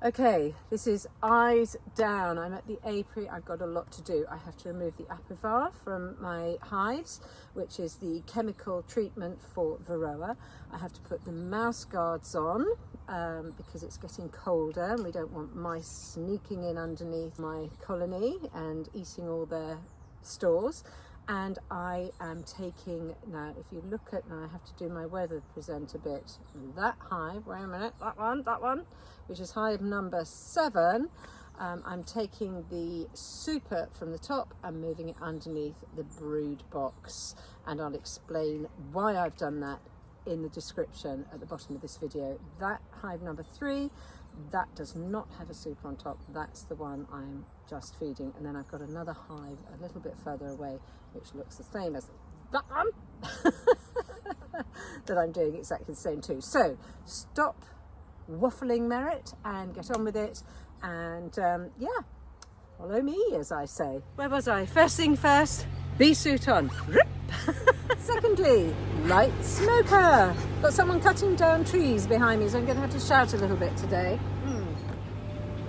Okay, this is eyes down. I'm at the apiary. I've got a lot to do. I have to remove the Apivar from my hives, which is the chemical treatment for varroa. I have to put the mouse guards on because it's getting colder and we don't want mice sneaking in underneath my colony and eating all their stores. And I am taking, now if you look at, now I have to do my weather present a bit, that hive, wait a minute, that one, which is hive number 7, I'm taking the super from the top and moving it underneath the brood box. And I'll explain why I've done that in the description at the bottom of this video. That hive number 3, that does not have a super on top. That's the one I'm just feeding. And then I've got another hive a little bit further away, which looks the same as that one, that I'm doing exactly the same too. So stop waffling, Merit, and get on with it. And yeah, follow me, as I say. Where was I? First thing first, bee suit on. Secondly, light smoker. Got someone cutting down trees behind me, so I'm going to have to shout a little bit today.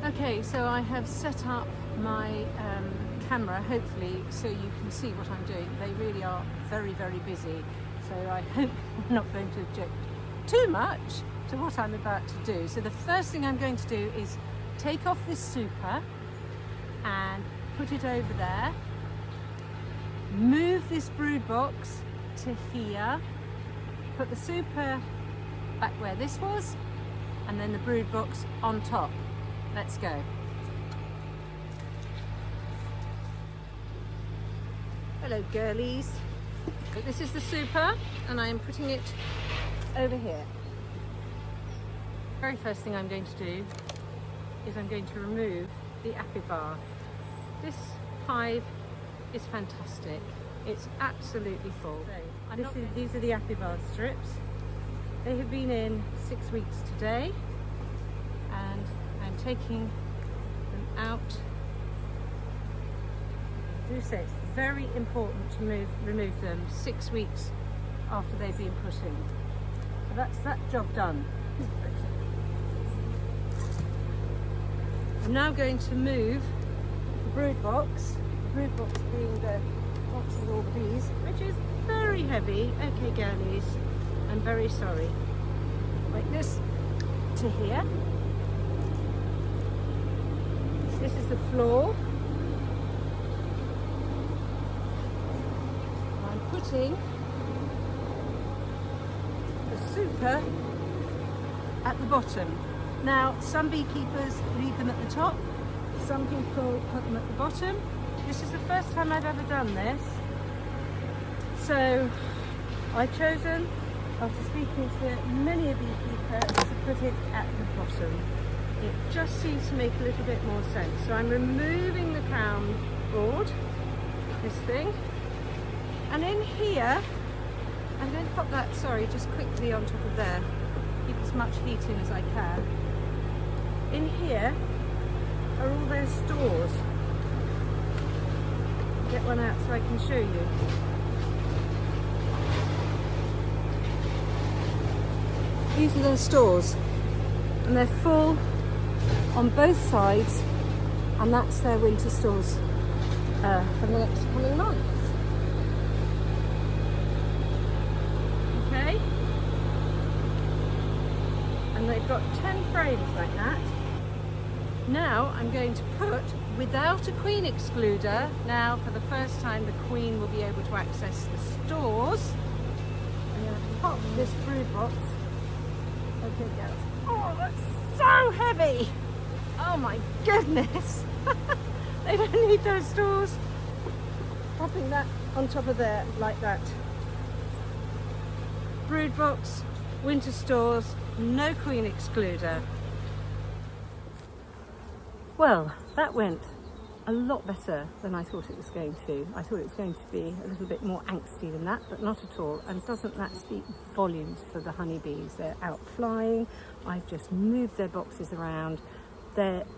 Okay, so I have set up my camera, hopefully, so you can see what I'm doing. They really are very, very busy, so I hope I'm not going to object too much to what I'm about to do. So the first thing I'm going to do is take off this super and put it over there, move this brood box to here, put the super back where this was, and then the brood box on top. Let's go. Hello girlies. So this is the super and I am putting it over here. Very first thing I'm going to do is I'm going to remove the Apivar. This hive is fantastic. It's absolutely full. These are the Apivar strips. They have been in 6 weeks today and I'm taking them out. I do say it's very important to remove them 6 weeks after they've been put in. So that's that job done. I'm now going to move the brood box being the box with all the bees, which is very heavy. Okay girlies, I'm very sorry. Like this to here. This is the floor. I'm putting the super at the bottom. Now, some beekeepers leave them at the top, some people put them at the bottom. This is the first time I've ever done this. So I've chosen, after speaking to many a beekeeper, to put it at the bottom. It just seems to make a little bit more sense. So I'm removing the crown board, this thing, and in here, I'm going to pop that, just quickly on top of there, keep as much heat in as I can. In here are all their stores. I'll get one out so I can show you. These are their stores, and they're full on both sides, and that's their winter stores for the next coming months. Okay, and they've got 10 frames like that. Now I'm going to put, without a queen excluder, now for the first time the queen will be able to access the stores. I'm going to pop this brood box. Okay girls. Oh, that's so heavy! Oh my goodness! They don't need those stores. Popping that on top of there like that. Brood box, winter stores, no queen excluder. Well, that went a lot better than I thought it was going to. I thought it was going to be a little bit more angsty than that, but not at all. And doesn't that speak volumes for the honeybees? They're out flying. I've just moved their boxes around.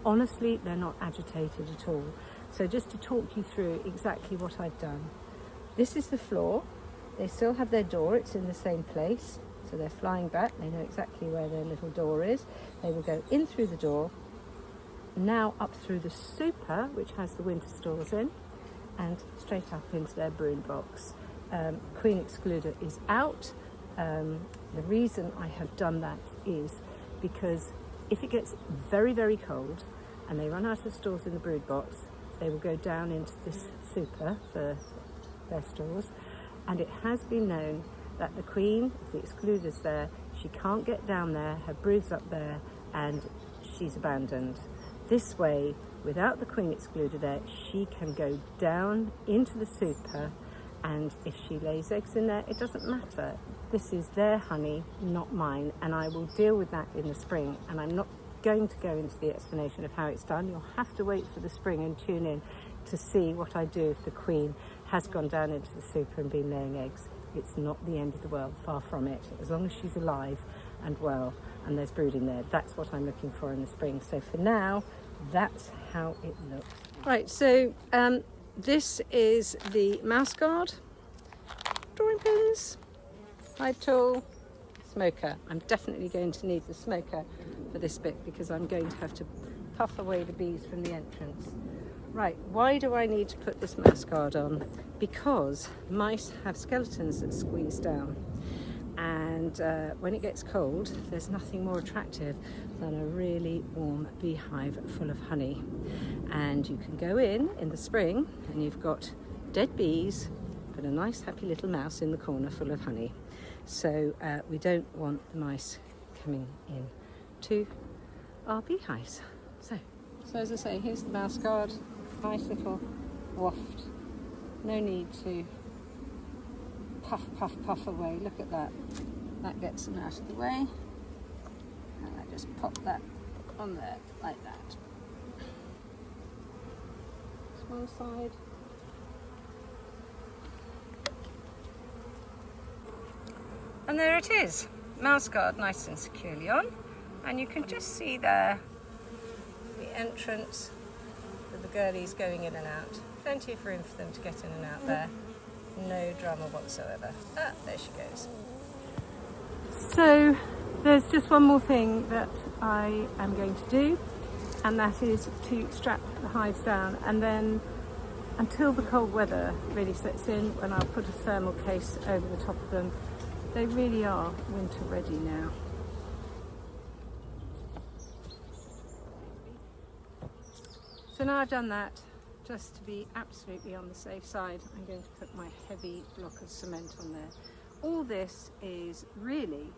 Honestly, they're not agitated at all. So just to talk you through exactly what I've done. This is the floor. They still have their door. It's in the same place. So they're flying back. They know exactly where their little door is. They will go in through the door now up through the super, which has the winter stores in, and straight up into their brood box. Queen excluder is out. The reason I have done that is because if it gets very, very cold and they run out of stores in the brood box, they will go down into this super for their stores. And it has been known that the queen, if the excluder's there, she can't get down there, her brood's up there, and she's abandoned. This way, without the queen excluder there, she can go down into the super, and if she lays eggs in there, it doesn't matter. This is their honey, not mine, and I will deal with that in the spring, and I'm not going to go into the explanation of how it's done. You'll have to wait for the spring and tune in to see what I do if the queen has gone down into the super and been laying eggs. It's not the end of the world, far from it. As long as she's alive and well and there's brooding there, that's what I'm looking for in the spring. So for now, that's how it looks. Right, so this is the mouse guard, drawing pins, hive tool, smoker. I'm definitely going to need the smoker for this bit because I'm going to have to puff away the bees from the entrance. Right, why do I need to put this mouse guard on? Because mice have skeletons that squeeze down, and when it gets cold, there's nothing more attractive than a really warm beehive full of honey. And you can go in the spring and you've got dead bees, but a nice happy little mouse in the corner full of honey. So we don't want the mice coming in to our beehives. So as I say, here's the mouse guard. Nice little waft. No need to puff, puff, puff away. Look at that. That gets them out of the way. And I just pop that on there like that. Just one side. And there it is. Mouse guard nice and securely on. And you can just see there the entrance with the girlies going in and out. Plenty of room for them to get in and out there. No drama whatsoever. Ah, there she goes. So there's just one more thing that I am going to do, and that is to strap the hives down, and then until the cold weather really sets in, when I'll put a thermal case over the top of them, they really are winter ready now. So now I've done that, just to be absolutely on the safe side, I'm going to put my heavy block of cement on there. All this is really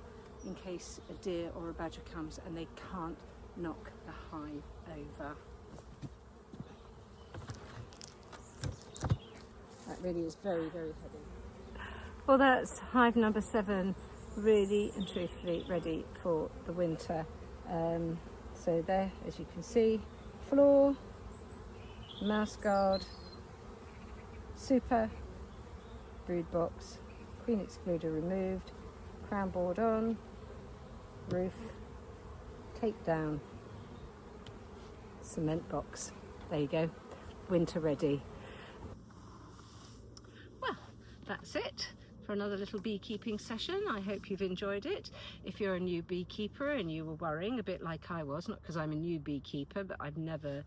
in case a deer or a badger comes and they can't knock the hive over. That really is very, very heavy. Well, that's hive number 7, really and truthfully ready for the winter. So there, as you can see, floor, mouse guard, super, brood box, queen excluder removed, crown board on, roof, tape down, cement box. There you go, winter ready. Well, that's it for another little beekeeping session. I hope you've enjoyed it. If you're a new beekeeper and you were worrying a bit like I was, not because I'm a new beekeeper, but I've never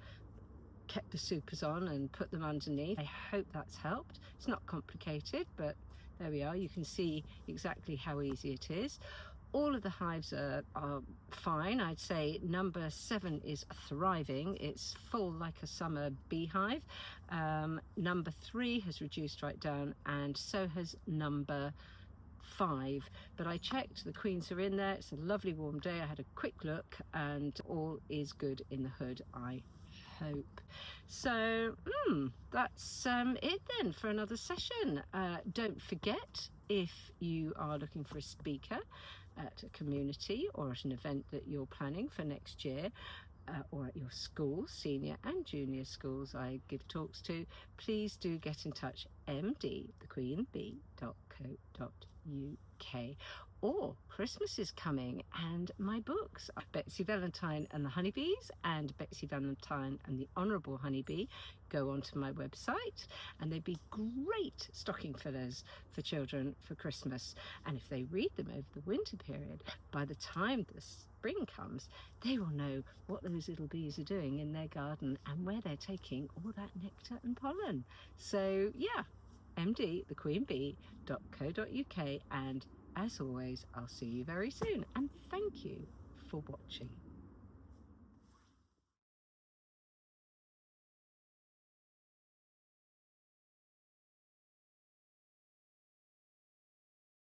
kept the supers on and put them underneath. I hope that's helped. It's not complicated, but there we are. You can see exactly how easy it is. All of the hives are fine. I'd say number 7 is thriving. It's full like a summer beehive. Number 3 has reduced right down, and so has number 5. But I checked, the queens are in there. It's a lovely warm day. I had a quick look and all is good in the hood, I hope. So that's it then for another session. Don't forget, if you are looking for a speaker at a community or at an event that you're planning for next year, or at your school, senior and junior schools I give talks to, please do get in touch, md@thequeenbee.co.uk, Or Christmas is coming and my books, Betsy Valentine and the Honeybees and Betsy Valentine and the Honourable Honeybee, go onto my website, and they'd be great stocking fillers for children for Christmas. And if they read them over the winter period, by the time the spring comes, they will know what those little bees are doing in their garden and where they're taking all that nectar and pollen. So yeah, mdthequeenbee.co.uk, and as always, I'll see you very soon, and thank you for watching.